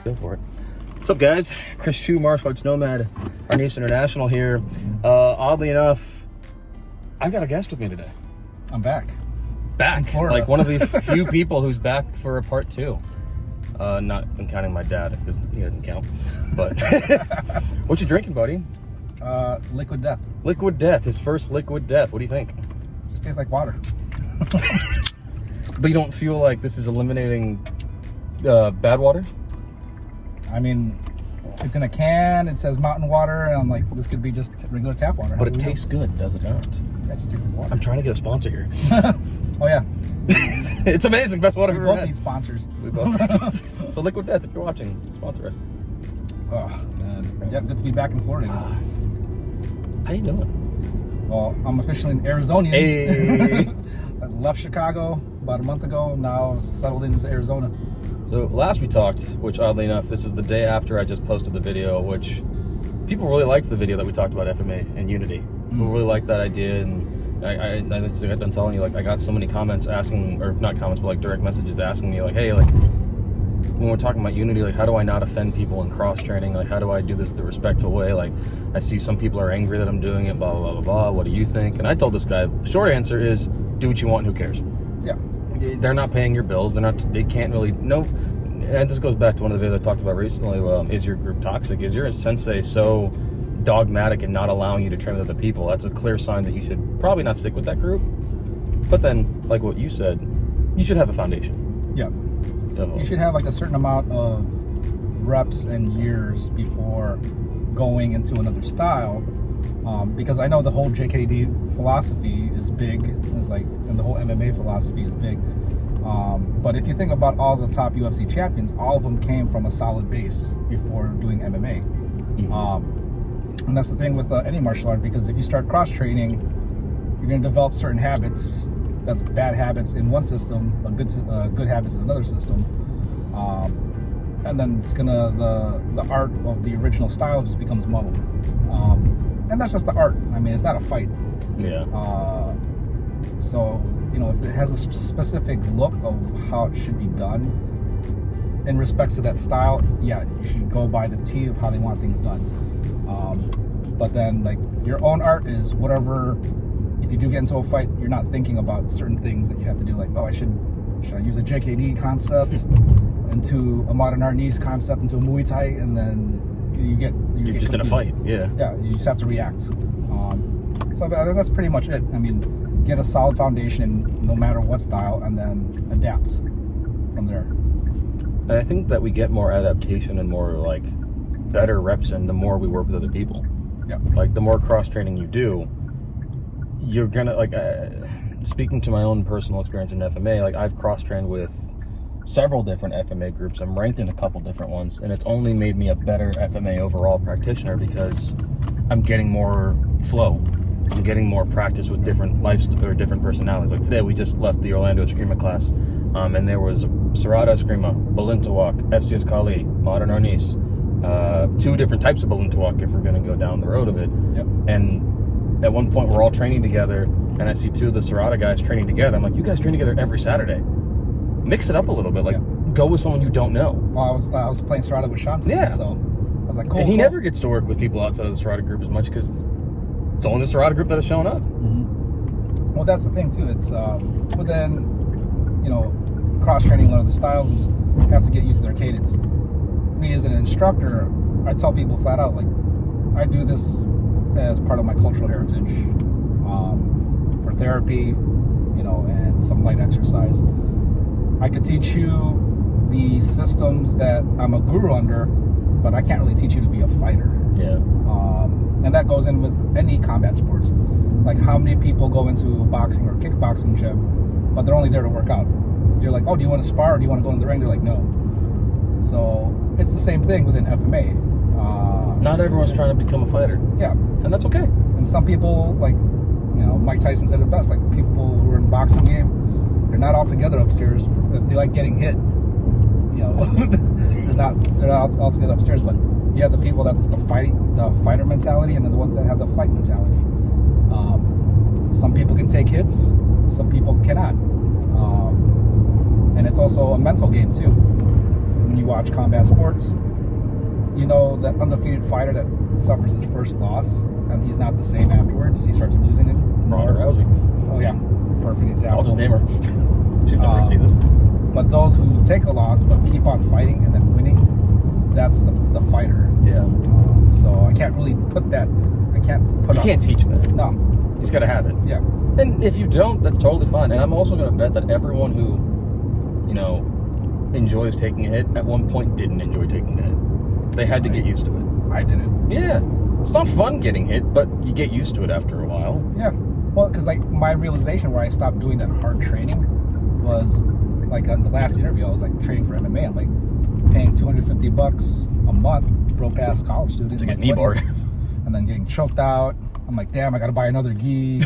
Go for it. What's up, guys? Chris Chu, Martial Arts Nomad, Arnis International here. Oddly enough, I've got a guest with me today. I'm back. Back. In Florida. Like one of the few people who's back for a part two. Not counting my dad, because he doesn't count. But what you drinking, buddy? Liquid Death. Liquid Death. His first Liquid Death. What do you think? Just tastes like water. But you don't feel like this is eliminating bad water? I mean, it's in a can, it says mountain water, and I'm like, this could be just regular tap water. But it tastes good, does it not? Yeah, it just tastes like water. I'm trying to get a sponsor here. Oh, yeah. It's amazing. Best water We I've both ever had. need sponsors. We both need sponsors. So Liquid Death, if you're watching, sponsor us. Oh, man. Yeah, good to be back in Florida. How you doing? Well, I'm officially an Arizonian. Hey. I left Chicago about a month ago, now settled into Arizona. So last we talked, which oddly enough, this is the day after I just posted the video, which people really liked the video that we talked about FMA and Unity. People really liked that idea, and I just got done telling you, like, I got so many comments asking, or not comments, but like direct messages asking me, like, hey, like, when we're talking about Unity, like, how do I not offend people in cross-training? Like, how do I do this the respectful way? Like, I see some people are angry that I'm doing it, blah, blah, blah, blah, blah. What do you think? And I told this guy, the short answer is, do what you want, who cares? Yeah. They're not paying your bills. They can't really, no. And this goes back to one of the videos I talked about recently. Is your group toxic? Is your sensei so dogmatic and not allowing you to train with other people? That's a clear sign that you should probably not stick with that group. But then, like what you said, you should have a foundation. Yeah. You should have like a certain amount of reps and years before going into another style. Because I know the whole JKD philosophy is big, and the whole MMA philosophy is big. But if you think about all the top UFC champions, all of them came from a solid base before doing MMA. And that's the thing with any martial art, because if you start cross-training, you're going to develop certain habits. That's bad habits in one system, but good habits in another system. And then it's gonna the art of the original style just becomes muddled. And that's just the art. I mean, it's not a fight. Yeah. So, you know, if it has a specific look of how it should be done in respects to that style, yeah, you should go by the T of how they want things done. But then, like, your own art is whatever. If you do get into a fight, you're not thinking about certain things that you have to do, like, oh, should I use a JKD concept into a modern Arnis concept into a Muay Thai, and then you're just confused. In a fight. Yeah. Yeah, you just have to react. So that's pretty much it. I mean, get a solid foundation no matter what style, and then adapt from there. And I think that we get more adaptation and more, like, better reps in the more we work with other people. Yeah. Like, the more cross-training you do, you're gonna, like, speaking to my own personal experience in FMA, like, I've cross-trained with several different FMA groups. I'm ranked in a couple different ones, and it's only made me a better FMA overall practitioner because I'm getting more flow. I'm getting more practice with different different personalities. Like today, we just left the Orlando Eskrima class, and there was Serrata Eskrima, Balintawak, FCS Kali, Modern Arnis, 2 different types of Balintawak if we're going to go down the road of it. Yep. And at one point, we're all training together, and I see 2 of the Serrata guys training together. I'm like, you guys train together every Saturday. Mix it up a little bit. Like, go with someone you don't know. Well, I was playing Serrata with Sean today, so I was like, cool. And he never gets to work with people outside of the Serrata group as much because it's only the Serrata group that has shown up. Mm-hmm. Well, that's the thing too. It's within, you know, cross-training other styles, and just have to get used to their cadence. Me as an instructor, I tell people flat out, like, I do this as part of my cultural heritage, for therapy, you know, and some light exercise. I could teach you the systems that I'm a guru under, but I can't really teach you to be a fighter. Yeah. And that goes in with any combat sports. Like, how many people go into a boxing or kickboxing gym, but they're only there to work out? You're like, oh, do you want to spar, or do you want to go in the ring? They're like, no. So it's the same thing within FMA. Not everyone's trying to become a fighter. Yeah. And that's okay. And some people, like, you know, Mike Tyson said it best, like, people who are in the boxing game, they're not all together upstairs. They like getting hit. You know, they're not all together upstairs, but you have the people that's the fighter mentality, and then the ones that have the fight mentality. Some people can take hits, some people cannot. And it's also a mental game too. When when you watch combat sports, you know that undefeated fighter that suffers his first loss and he's not the same afterwards. He starts losing it. Ronda Rousey. Oh yeah, perfect example. I'll just name her. She's never seen this. But those who take a loss but keep on fighting and then winning, that's the fighter. Yeah. So I can't really put that. I can't put. You can't teach that. No. You just gotta have it. Yeah. And if you don't, that's totally fine. And I'm also gonna bet that everyone who, you know, enjoys taking a hit at one point didn't enjoy taking a hit. They had to get used to it. I didn't. Yeah. It's not fun getting hit, but you get used to it after a while. Yeah. Well, because like my realization where I stopped doing that hard training was like on the last interview, I was like training for MMA. I'm like paying $250 a month, broke ass college student To in get my knee barred. 20s, and then getting choked out. I'm like, damn, I got to buy another gi.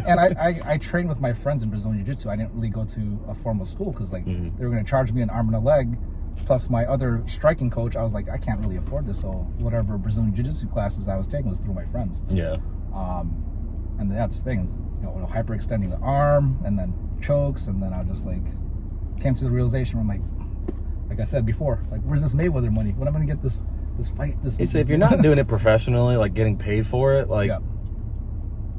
And I trained with my friends in Brazilian Jiu-Jitsu. I didn't really go to a formal school because like they were going to charge me an arm and a leg. Plus my other striking coach, I was like, I can't really afford this. So whatever Brazilian Jiu-Jitsu classes I was taking was through my friends. Yeah. And that's the thing, you know, hyperextending the arm and then chokes. And then I just like came to the realization where I'm like I said before, like, where's this Mayweather money? When am I going to get this fight? If you're not doing it professionally, like getting paid for it, like, yeah.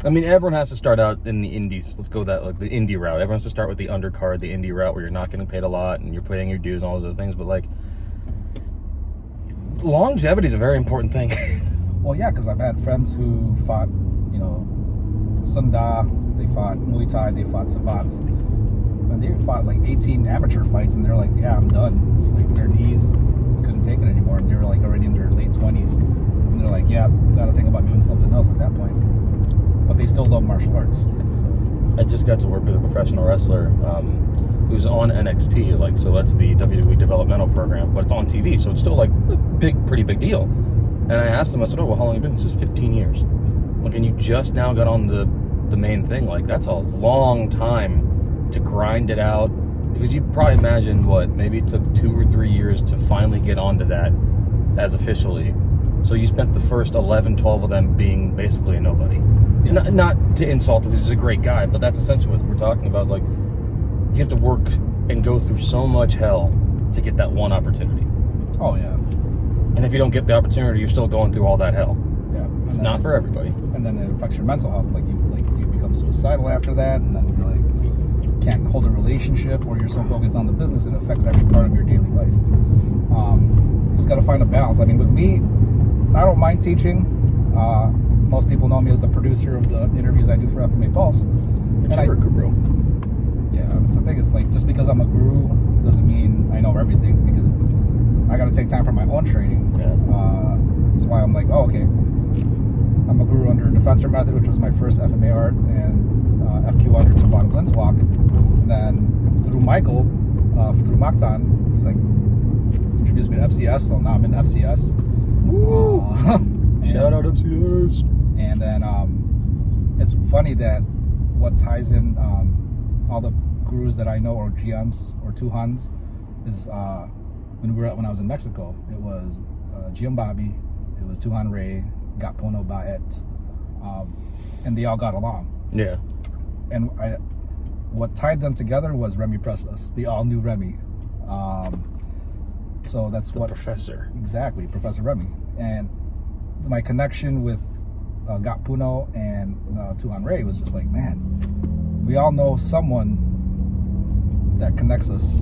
I mean, everyone has to start out in the indies. Let's go that, like, the indie route. Everyone has to start with the undercard, the indie route, where you're not getting paid a lot and you're paying your dues and all those other things. But, like, longevity is a very important thing. Well, yeah, because I've had friends who fought, you know, Sunda, they fought Muay Thai, they fought Savat. And they fought, like, 18 amateur fights, and they're like, yeah, I'm done. It's like their knees couldn't take it anymore. And they were, like, already in their late 20s. And they're like, yeah, got to think about doing something else at that point. But they still love martial arts. So I just got to work with a professional wrestler who's on NXT, like, so that's the WWE developmental program, but it's on TV, so it's still like a pretty big deal. And I asked him, I said, oh, well, how long have you been? He says 15 years. Like, and you just now got on the main thing. Like, that's a long time to grind it out, because you probably imagine maybe it took 2 or 3 years to finally get onto that as officially. So you spent the first 11, 12 of them being basically a nobody. Yeah. Not to insult him, because he's a great guy, but that's essentially what we're talking about. Is like, you have to work and go through so much hell to get that one opportunity. Oh yeah. And if you don't get the opportunity, you're still going through all that hell. Yeah. It's not for everybody. And then it affects your mental health. Like you become suicidal after that, and then you're like can't hold a relationship, or you're so focused on the business it affects every part of your daily life. You just got to find a balance. I mean, with me, I don't mind teaching. Most people know me as the producer of the interviews I do for FMA Pulse. But you're a guru. Yeah, it's the thing. It's like, just because I'm a guru doesn't mean I know everything, because I got to take time for my own training. Yeah. That's why I'm like, oh, okay. I'm a guru under Defensor Method, which was my first FMA art, and FQ under Tabata Blintwalk. And then through Michael, through Maktan, he's like, introduced me to FCS, so now I'm in FCS. Woo! Shout out FCS. And then it's funny that what ties in all the gurus that I know, or GMs or Tuhans, is when I was in Mexico, it was GM Bobby, it was Tuhan Ray, Gapono Baet, and they all got along. Yeah. And what tied them together was Remy Presas. They all knew Remy. So that's the professor. Exactly, Professor Remy. And my connection with Gapuno and Tuhan Ray was just like, man, we all know someone that connects us,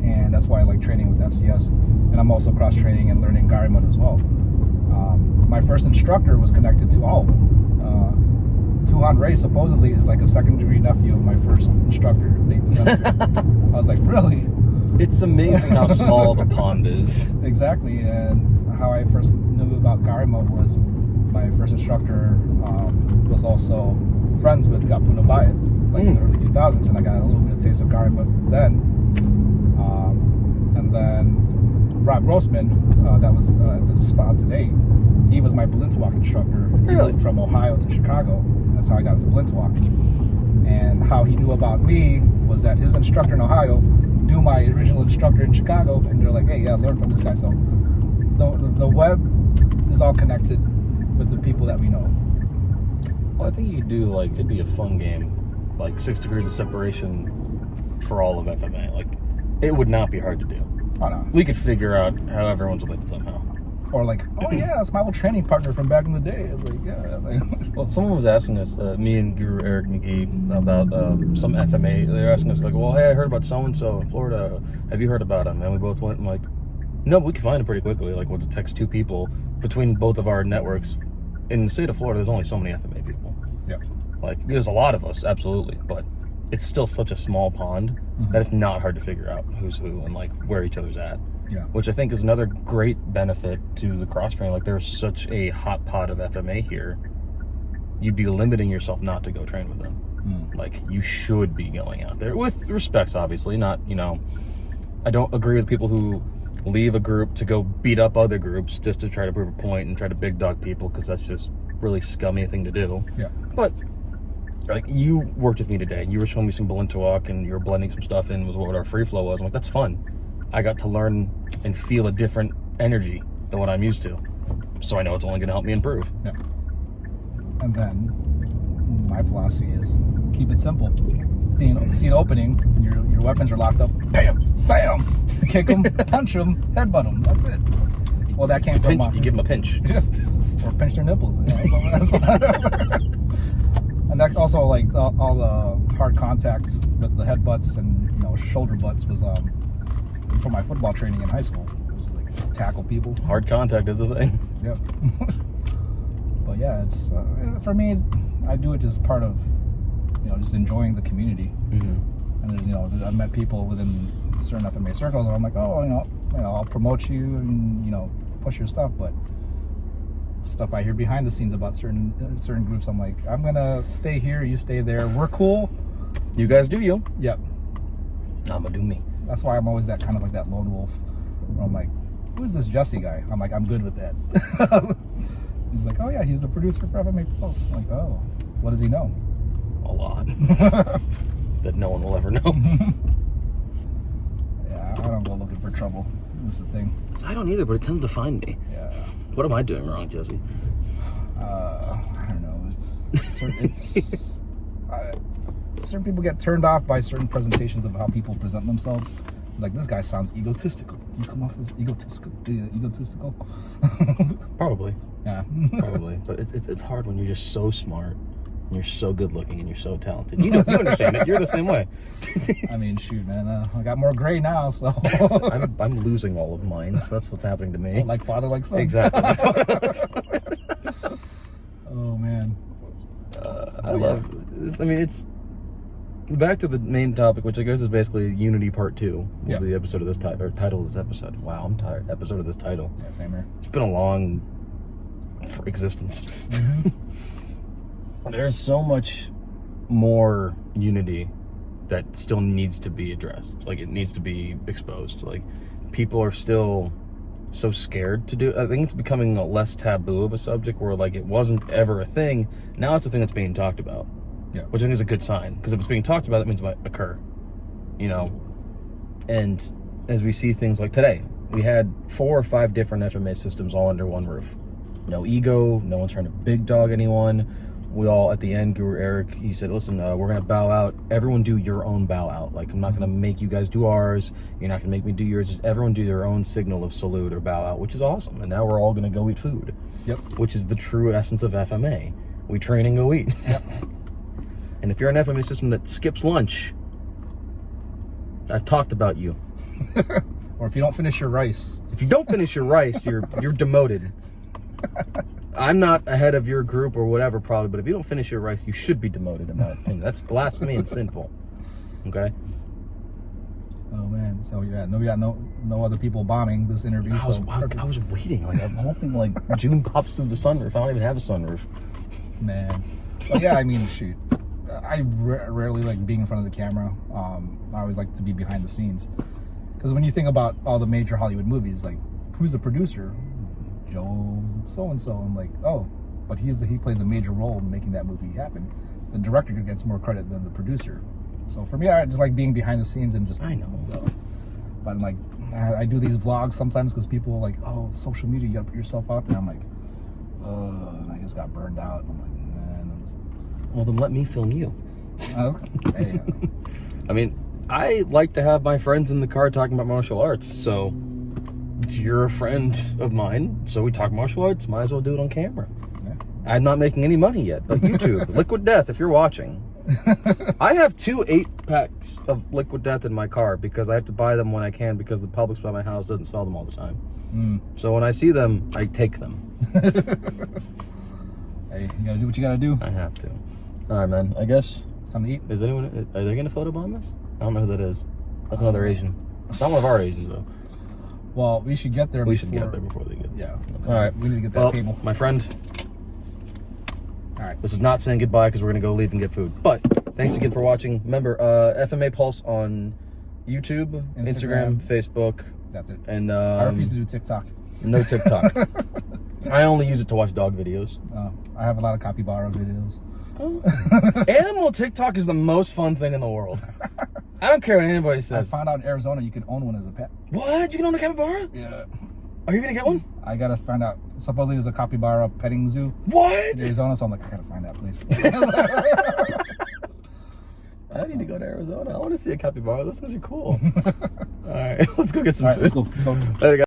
and that's why I like training with FCS. And I'm also cross training and learning Garimut as well. My first instructor was connected to all of them. Tuhan Ray supposedly is like a second-degree nephew of my first instructor, Nate Defensor. I was like, really? It's amazing how small the pond is. Exactly. And how I first knew about Garimut was my first instructor was also friends with Gapuno Bayat, like in the early 2000s, and I got a little bit of taste of Garimut then. And then Rob Grossman, that was at the spot today, he was my Blintwalk instructor. And he moved from Ohio to Chicago, and that's how I got into Blintwalk. And how he knew about me was that his instructor in Ohio knew my original instructor in Chicago, and they're like, hey, yeah, learn from this guy. So the web is all connected with the people that we know. Well, I think you could do, like, it'd be a fun game, like 6 degrees of separation for all of FMA. Like, it would not be hard to do. Oh, no. We could figure out how everyone's related somehow. Or like, oh yeah, it's my old training partner from back in the day. It's like, yeah. Like, Well, someone was asking us, me and Guru Eric McGee, about some FMA. They were asking us, like, well, hey, I heard about so-and-so in Florida. Have you heard about him? And we both went, and like, no, but we can find him pretty quickly. Like, we'll just text 2 people between both of our networks. In the state of Florida, there's only so many FMA people. yeah. Like, there's a lot of us, absolutely. But it's still such a small pond that it's not hard to figure out who's who and, like, where each other's at. Yeah. Which I think is another great benefit to the cross training. Like, there's such a hot pot of FMA here. You'd be limiting yourself not to go train with them. Like, you should be going out there with respects, obviously. Not, you know, I don't agree with people who leave a group to go beat up other groups just to try to prove a point and try to big dog people, because that's just really scummy thing to do. Yeah. But like, you worked with me today. You were showing me some balloon walk and you were blending some stuff in with what our free flow was. I'm like, that's fun. I got to learn and feel a different energy than what I'm used to. So I know it's only going to help me improve. Yeah. And then my philosophy is keep it simple. See an opening, your weapons are locked up. Bam, bam. Kick them, punch them, headbutt them. That's it. Well, that came from You give them a pinch. or pinch their nipples. Yeah, so that's what and that also, like, all the hard contact with the headbutts and, you know, shoulder butts was for my football training in high school. It was like tackle people. Hard contact is a thing. Yep. But yeah, it's for me, I do it just part of, you know, just enjoying the community. And there's, you know, I've met people within certain FMA circles and I'm like, oh, you know, I'll promote you and, you know, push your stuff. But stuff I hear behind the scenes about certain groups, I'm like, I'm gonna stay here, you stay there, we're cool. You guys do you. Yep. I'm gonna do me. That's why I'm always that kind of like that lone wolf, where I'm like, who's this Jessi guy? I'm like, I'm good with that. He's like, oh yeah, he's the producer for FMA Pulse. I'm like, oh, what does he know? A lot. That no one will ever know. Yeah, I don't go looking for trouble. That's the thing. So I don't either, but it tends to find me. Yeah. What am I doing wrong, Jessi? I don't know. Certain people get turned off by certain presentations of how people present themselves. Like, this guy sounds egotistical. Do you come off as egotistical? Probably. Yeah. Probably. But it's hard when you're just so smart and you're so good looking and you're so talented. You know, you understand it. You're the same way. I mean, shoot, man. I got more gray now, so. I'm losing all of mine. So that's what's happening to me. Like father, like son. Exactly. Oh, man. I love this. I mean, it's back to the main topic, which I guess is basically Unity Part 2. Yeah. The episode of this title of this episode. Wow, I'm tired. Episode of this title. Yeah, same here. It's been a long existence. There's so much more Unity that still needs to be addressed. Like, it needs to be exposed. Like, people are still so scared to do it. I think it's becoming a less taboo of a subject, where, like, it wasn't ever a thing. Now it's a thing that's being talked about. Yeah. Which I think is a good sign, because if it's being talked about, that means it might occur. You know? And as we see things like today, we had 4 or 5 different FMA systems all under one roof. No ego, no one's trying to big dog anyone. We all, at the end, Guru Eric, he said, listen, we're going to bow out. Everyone do your own bow out. Like, I'm not going to make you guys do ours. You're not going to make me do yours. Just everyone do their own signal of salute or bow out, which is awesome. And now we're all going to go eat food. Yep. Which is the true essence of FMA. We train and go eat. Yep. And if you're an FMA system that skips lunch, I've talked about you. Or if you don't finish your rice. If you don't finish your rice, you're demoted. I'm not ahead of your group or whatever, probably, but if you don't finish your rice, you should be demoted, in my opinion. That's blasphemy and sinful. Okay? Oh, man. So, yeah, no other people bombing this interview. I was waiting. Like, I'm hoping, like, June pops through the sunroof. I don't even have a sunroof. Man. But, yeah, I mean, shoot. I rarely like being in front of the camera. I always like to be behind the scenes. Because when you think about all the major Hollywood movies, like, who's the producer? Joe so-and-so. I'm like, oh, but he plays a major role in making that movie happen. The director gets more credit than the producer. So for me, I just like being behind the scenes and just, I know. But I'm like, I do these vlogs sometimes because people are like, oh, social media, you gotta put yourself out there. I'm like, and I just got burned out. I'm like, man, Well, then let me film you. Hey, I mean, I like to have my friends in the car talking about martial arts. So you're a friend of mine, so we talk martial arts. Might as well do it on camera. Yeah. I'm not making any money yet, but YouTube, Liquid Death, if you're watching. I have 2 8-packs of Liquid Death in my car because I have to buy them when I can because the Publix by my house doesn't sell them all the time. So when I see them, I take them. Hey, you gotta do what you gotta do. I have to. All right, man. I guess. Something to eat. Is anyone? Are they gonna photobomb us? I don't know who that is. That's another Asian. It's not one of our Asians though. Well, we should get there. We should get there before they get. Yeah. All right. We need to get that table. My friend. All right. This is not saying goodbye because we're gonna go leave and get food. But thanks again for watching. Remember, FMA Pulse on YouTube, Instagram, Facebook. That's it. And I refuse to do TikTok. No TikTok. I only use it to watch dog videos. I have a lot of capybara videos. Animal TikTok is the most fun thing in the world. I don't care what anybody says. I found out in Arizona you can own one as a pet. What? You can own a capybara? Yeah. Are you gonna get one? I gotta find out. Supposedly there's a capybara petting zoo What? in Arizona, so I'm like, I gotta find that place. I need to go to Arizona. I want to see a capybara. Those things are cool. All right, let's go get some food. Let's go. Later, guys.